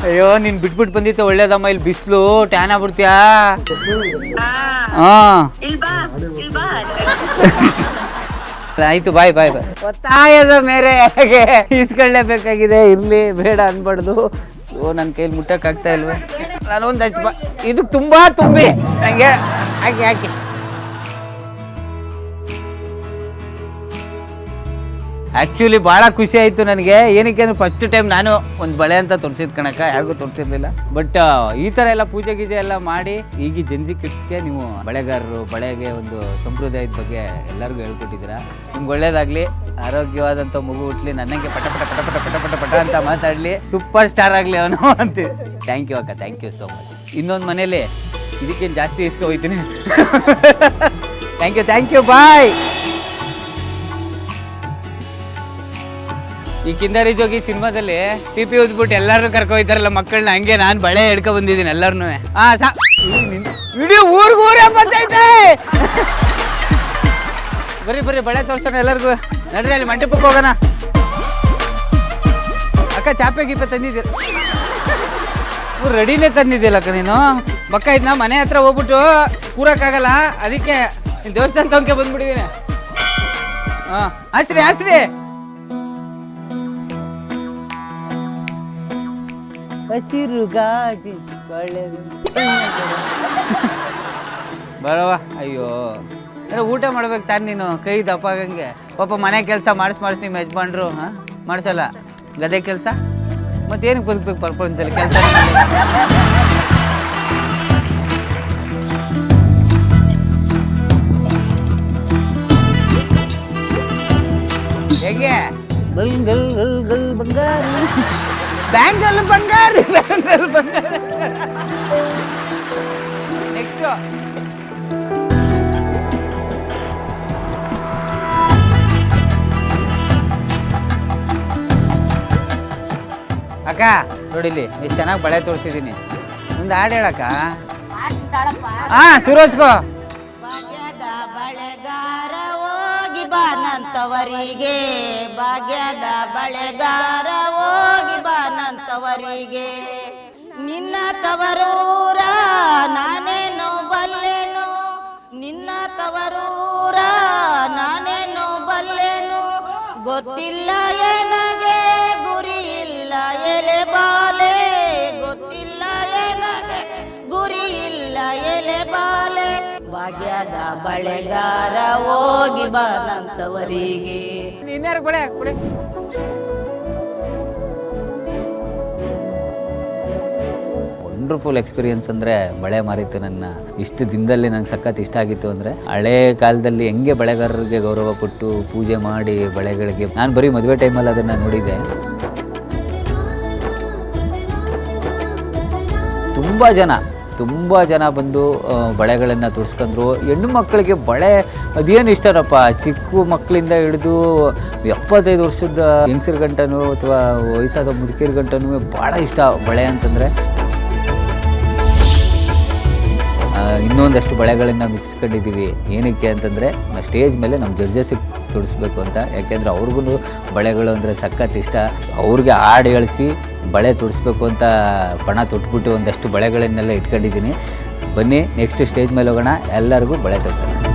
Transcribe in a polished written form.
ಅಯ್ಯೋ ನೀನ್ ಬಿಟ್ಬಿಟ್ಟು ಬಂದಿತ್ತು ಒಳ್ಳೇದಮ್ಮ, ಇಲ್ಲಿ ಬಿಸಿಲು ಟ್ಯಾನ್ ಆಗ್ಬಿಡ್ತೀಯಾ. ಆಯ್ತು ಬಾಯ್ ಬಾಯ್ ಬಾಯ್. ಒತ್ತಾಯದ ಮೇರೆ ಈಸ್ಕೊಳ್ಳೇಬೇಕಾಗಿದೆ, ಇರ್ಲಿ ಬೇಡ ಅನ್ಬಾರ್ದು. ಓ ನನ್ನ ಕೈಲಿ ಮುಟ್ಟಕ್ಕಾಗ್ತಾ ಇಲ್ವೇ, ನಾನೊಂದು ಆಯ್ತು ಇದು ತುಂಬಾ ತುಂಬಿ ನಂಗೆ ಹಾಕಿ ಹಾಕಿ. ಆ್ಯಕ್ಚುಲಿ ಭಾಳ ಖುಷಿ ಆಯಿತು ನನಗೆ. ಏನಕ್ಕೆ ಅಂದರೆ ಫಸ್ಟ್ ಟೈಮ್ ನಾನು ಒಂದು ಬಳೆ ಅಂತ ತೋರಿಸಿದ್ ಕಣಕ್ಕ, ಯಾರಿಗೂ ತೋರಿಸಿರ್ಲಿಲ್ಲ. ಬಟ್ ಈ ಥರ ಎಲ್ಲ ಪೂಜೆ ಗೀಜೆ ಎಲ್ಲ ಮಾಡಿ ಈಗ ಜನ್ಜಿ ಕಿಡ್ಸ್ಗೆ ನೀವು ಬಳೆಗಾರರು, ಬಳೆಗೆ ಒಂದು ಸಂಪ್ರದಾಯದ ಬಗ್ಗೆ ಎಲ್ಲರಿಗೂ ಹೇಳ್ಕೊಟ್ಟಿದ್ದೀರಾ. ನಿಮ್ಗೆ ಒಳ್ಳೇದಾಗಲಿ, ಆರೋಗ್ಯವಾದಂಥ ಮಗು ಹುಟ್ಲಿ, ನನಗೆ ಪಟ ಪಟ ಪಟ ಪಟ ಪಟ ಪಟ ಪಟ ಅಂತ ಮಾತಾಡಲಿ, ಸೂಪರ್ ಸ್ಟಾರ್ ಆಗಲಿ ಅವನು ಅಂತೀವಿ. ಥ್ಯಾಂಕ್ ಯು ಅಕ್ಕ, ಥ್ಯಾಂಕ್ ಯು ಸೋ ಮಚ್. ಇನ್ನೊಂದು ಮನೇಲಿ ಇದಕ್ಕೇನು ಜಾಸ್ತಿ ಇಸ್ಕೊ ಹೋಗ್ತೀನಿ. Thank you bye. ಈ ಕಿಂದರಿ ಜೋಗಿ ಸಿನಿಮಾದಲ್ಲಿ ಪಿಪಿ ಉದ್ಬಿಟ್ಟು ಎಲ್ಲರೂ ಕರ್ಕೊಯ್ತಾರಲ್ಲ ಮಕ್ಕಳನ್ನ, ಹಂಗೆ ನಾನು ಬಳೆ ಹಿಡ್ಕೊ ಬಂದಿದ್ದೀನಿ ಎಲ್ಲರನ್ನೂ. ವಿಡಿಯೋ ಊರೇ ಬಂದೈತೆ. ಬರ್ರಿ ಬಳೆ ತೋರ್ಸೋಣ ಎಲ್ಲರಿಗೂ. ನಡ್ರಿ ಅಲ್ಲಿ ಮಂಟಪಕ್ಕೆ ಹೋಗೋಣ. ಅಕ್ಕ ಚಾಪೆ ಗೀಪೆ ತಂದಿದ್ದೀರ? ರೆಡಿನೇ ತಂದಿದ್ದಿಲ್ಲಕ್ಕ ನೀನು. ಬಕ್ಕ ಇದನ್ನ ಮನೆ ಹತ್ರ ಹೋಗ್ಬಿಟ್ಟು ಕೂರಕ್ಕಾಗಲ್ಲ, ಅದಕ್ಕೆ ದೇವಸ್ಥಾನ ತಗೊಂಕೆ ಬಂದ್ಬಿಟ್ಟಿದ್ದೀನಿ. ಹಾಂ ಆಸ್ರಿ ಹಸಿರು ಗಾಜಿ ಬರವ. ಅಯ್ಯೋ ಊಟ ಮಾಡ್ಬೇಕು ತಾನು ನೀನು, ಕೈ ದಪ್ಪಾಗಂಗೆ. ಪಾಪ ಮನೆ ಕೆಲಸ ಮಾಡಿಸ್ ನಿಮ್ಮ ಯಜಮಾನ್ರು ಮಾಡಿಸಲ್ಲ, ಗದೆ ಕೆಲಸ ಮತ್ತೇನಕ್ಕೆ ಬದುಕ್ಬೇಕು ಪ್ರಪಂಚದಲ್ಲಿ ಕೆಲಸ. ಹೇಗೆ ಬ್ಯಾಂಗಲ್ ಬಂಗಾರಿ ನೆಕ್ಸ್ಟ್ ಅಕ್ಕ ನೋಡಿಲಿ ಎಷ್ಟು ಚೆನ್ನಾಗಿ ಬಳೆ ತೋರಿಸಿದ್ದೀನಿ. ಒಂದು ಹಾಡು ಹೇಳಕ್ಕ. ಸುರೋಜ್ಕೋ. ಬಳೆಗಾರ ಹೋಗಿ ಬಾನಂತವರಿಗೆ, ಭಾಗ್ಯದ ಬಳೆಗಾರ ಹೋಗಿ ಬಾನಂತವರಿಗೆ, ನಿನ್ನ ತವರೂರ ನಾನೇನು ಬಲ್ಲೆನು, ನಿನ್ನ ತವರೂರ ನಾನೇನು ಬಲ್ಲೆನು, ಗೊತ್ತಿಲ್ಲ ಏನಗೆ ಗುರಿ ಇಲ್ಲ ಎಲೆ ಬಾಲೆ, ಗೊತ್ತಿಲ್ಲ ಏನಗೆ ಗುರಿ ಇಲ್ಲ ಎಲೆ ಬಾಲೆ, ಭಾಗ್ಯದ ಬಳೆಗಾರ ಹೋಗಿ ಬಾನಂತವರಿಗೆ. ಇನ್ಯಾರು ಬಳೆ ಕೊಡಿ. ವಂಡರ್ಫುಲ್ ಎಕ್ಸ್ಪೀರಿಯನ್ಸ್ ಅಂದರೆ ಬಳೆ ಮಾರಿತ್ತು ನನ್ನ. ಇಷ್ಟು ದಿನದಲ್ಲಿ ನಂಗೆ ಸಖತ್ ಇಷ್ಟ ಆಗಿತ್ತು ಅಂದರೆ, ಹಳೇ ಕಾಲದಲ್ಲಿ ಹೆಂಗೆ ಬಳೆಗಾರರಿಗೆ ಗೌರವ ಕೊಟ್ಟು ಪೂಜೆ ಮಾಡಿ ಬಳೆಗಳಿಗೆ, ನಾನು ಬರೀ ಮದುವೆ ಟೈಮಲ್ಲಿ ಅದನ್ನು ನೋಡಿದ್ದೆ. ತುಂಬ ಜನ ಬಂದು ಬಳೆಗಳನ್ನು ತೊಡ್ಸ್ಕೊಂಡ್ರು. ಹೆಣ್ಣು ಮಕ್ಕಳಿಗೆ ಬಳೆ ಅದೇನು ಇಷ್ಟನಪ್ಪ, ಚಿಕ್ಕ ಮಕ್ಕಳಿಂದ ಹಿಡಿದು 75 ವರ್ಷದ ಹೆಂಗಸರ ಗಂಟನೂ ಅಥವಾ ವಯಸ್ಸಾದ ಮುದುಕಿರ ಗಂಟನೂ ಭಾಳ ಇಷ್ಟ ಬಳೆ ಅಂತಂದರೆ. ಇನ್ನೊಂದಷ್ಟು ಬಳೆಗಳನ್ನು ಮಿಕ್ಸ್ಕೊಂಡಿದ್ದೀವಿ. ಏನಕ್ಕೆ ಅಂತಂದರೆ ಸ್ಟೇಜ್ ಮೇಲೆ ನಮ್ಮ ಜಡ್ಜಸ್ಸಿಗೆ ತೊಡಿಸ್ಬೇಕು ಅಂತ. ಯಾಕೆಂದರೆ ಅವ್ರಿಗೂ ಬಳೆಗಳು ಅಂದರೆ ಸಖತ್ ಇಷ್ಟ. ಅವ್ರಿಗೆ ಹಾಡು ಹೇಳಿಸಿ ಬಳೆ ತೊಡಿಸ್ಬೇಕು ಅಂತ ಪಣ ತೊಟ್ಬಿಟ್ಟು ಒಂದಷ್ಟು ಬಳೆಗಳನ್ನೆಲ್ಲ ಇಟ್ಕೊಂಡಿದ್ದೀನಿ. ಬನ್ನಿ ನೆಕ್ಸ್ಟ್ ಸ್ಟೇಜ್ ಮೇಲೆ ಹೋಗೋಣ, ಎಲ್ಲರಿಗೂ ಬಳೆ ತೊಡ್ಸೋಣ.